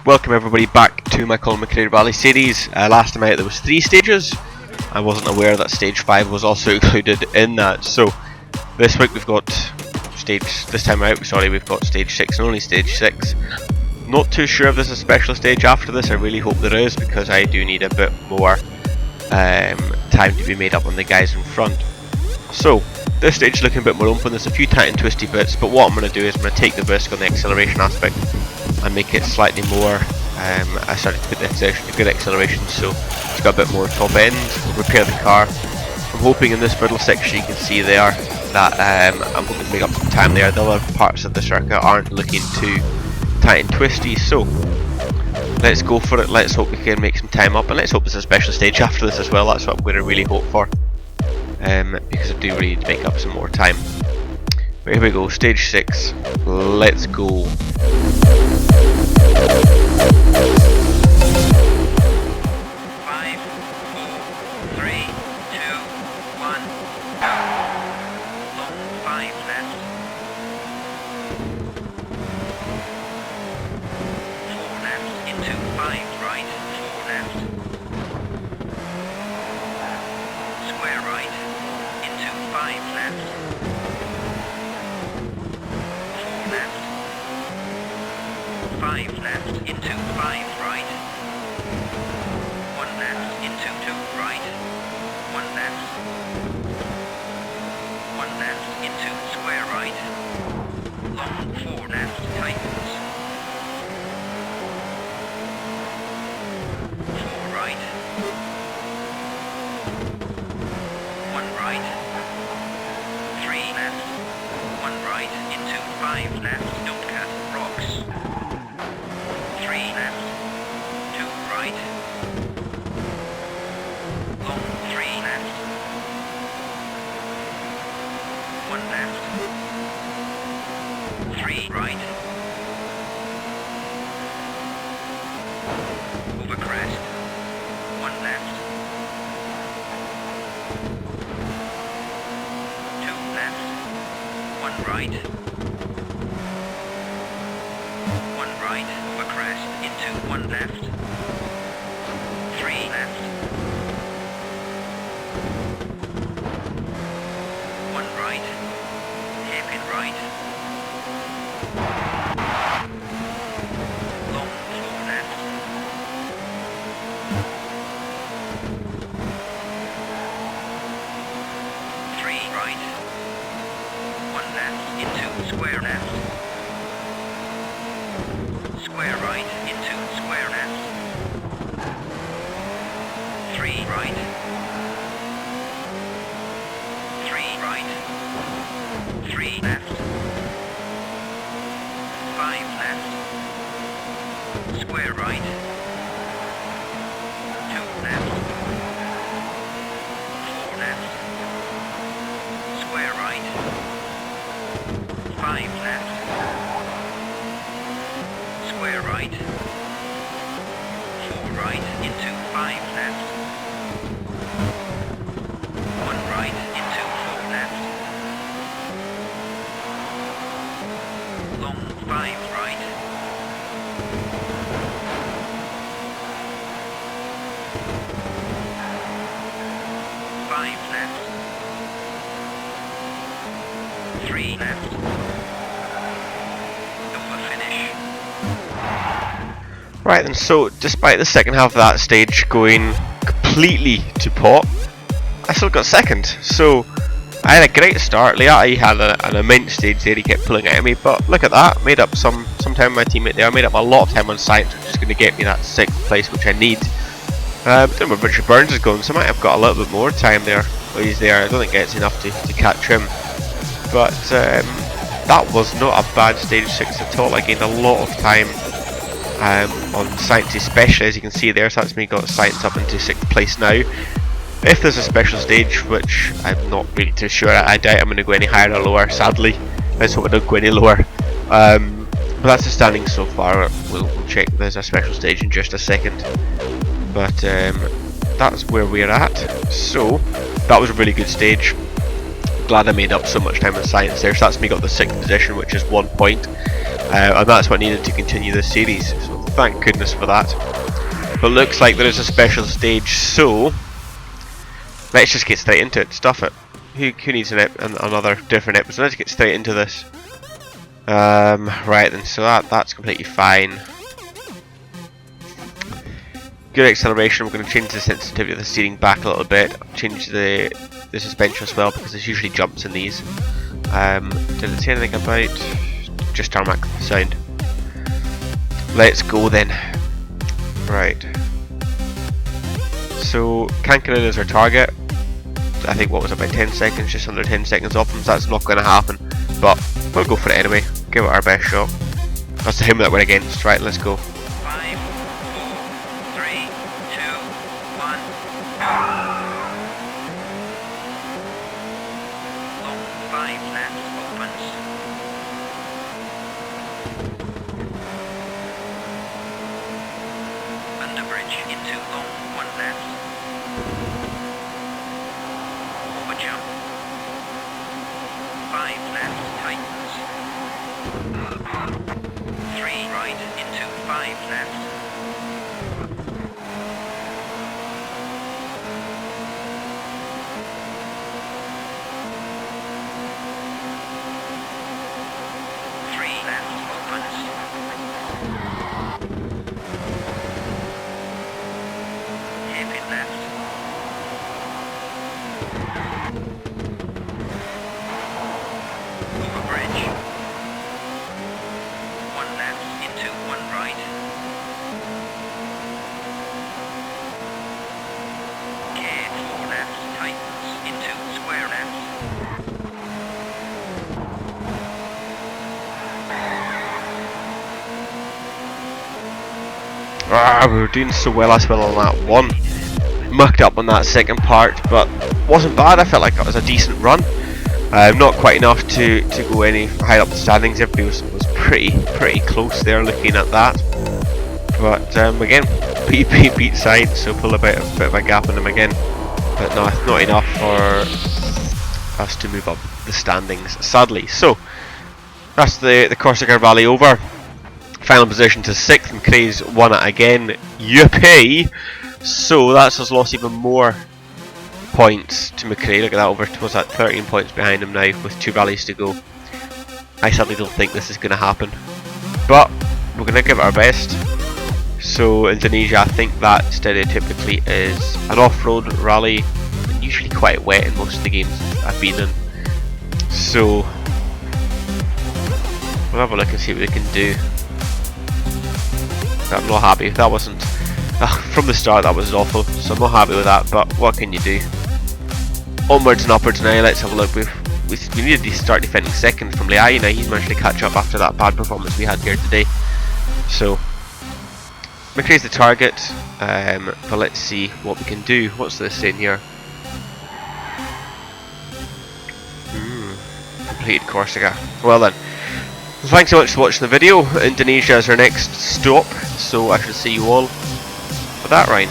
Welcome everybody back to my Colin McRae Rally series. Last time out there was 3 stages. I wasn't aware that stage 5 was also included in that. So this week we've got we've got stage 6 and only stage 6. Not too sure if there's a special stage after this. I really hope there is, because I do need a bit more time to be made up on the guys in front. So this stage is looking a bit more open. There's a few tight and twisty bits, but what I'm going to do is I'm going to take the risk on the acceleration aspect and make it slightly more. I started to put the good acceleration, so it's got a bit more top end. Repair the car. I'm hoping in this middle section you can see there that I'm hoping to make up some time there. The other parts of the circuit aren't looking too tight and twisty, so let's go for it. Let's hope we can make some time up, and let's hope there's a special stage after this as well. That's what I'm going to really hope for, because I do really need to make up some more time. But here we go, stage 6. Let's go. Right then, so despite the second half of that stage going completely to pot, I still got second. So I had a great start. Liati had an immense stage there, he kept pulling out of me, but look at that, made up some time with my teammate there. I made up a lot of time on science, which is going to get me that 6th place, which I need. I don't know where Richard Burns is going, so I might have got a little bit more time there while he's there. I don't think it's enough to catch him, but that was not a bad stage 6 at all. I gained a lot of time on science, especially, as you can see there. So that's me got science up into 6th place now. If there's a special stage, which I'm not really too sure, I doubt I'm going to go any higher or lower, sadly. Let's hope I don't go any lower. But that's the standings so far. We'll check if there's a special stage in just a second. But that's where we're at. So that was a really good stage. Glad I made up so much time in science there. So that's me got the 6th position, which is 1 point, and that's what I needed to continue this series. So thank goodness for that. But looks like there is a special stage, so let's just get straight into it. Stuff it. Who needs another different episode? Let's get straight into this. Right then, so that's completely fine. Good acceleration. We're going to change the sensitivity of the steering back a little bit. Change the suspension as well, because there's usually jumps in these. Did it say anything about just tarmac sound? Let's go then. Right. So Kankanen is our target. I think what was it, about 10 seconds, just under 10 seconds off him, so that's not going to happen. But we'll go for it anyway. Give it our best shot. That's the him that we're against. Right, let's go. 5, 4, 3, 2, 1. Long 5 left opens. Under bridge into long 1 left. Over jump. 5 left tightens. 3 right into 5 left. 3 left opens. Hairpin left. Over bridge. 1 left into 1 right. Care 4 left tightens into square left. We were doing so well as well on that one. Mucked up on that second part, but wasn't bad. I felt like that was a decent run. Not quite enough to go any higher up the standings. Everybody was pretty close there looking at that. But again, beat side, so pull a bit of a gap in them again. But no, not enough for us to move up the standings, sadly. So that's the Corsica Rally over. Final position to 6th, McRae's won it again. Yippee! So that's us lost even more points to McRae. Look at that, over was that 13 points behind him now with 2 rallies to go. I sadly don't think this is going to happen, but we're going to give it our best. So Indonesia, I think that stereotypically is an off-road rally, and usually quite wet in most of the games I've been in. So we'll have a look and see what we can do. I'm not happy. That wasn't from the start. That was awful. So I'm not happy with that. But what can you do? Onwards and upwards now. Let's have a look. We needed to start defending second from Laven. Now he's managed to catch up after that bad performance we had here today. So McRae's the target. But let's see what we can do. What's this saying here? Completed Corsica. Well then. Thanks so much for watching the video. Indonesia is our next stop, so I shall see you all for that round.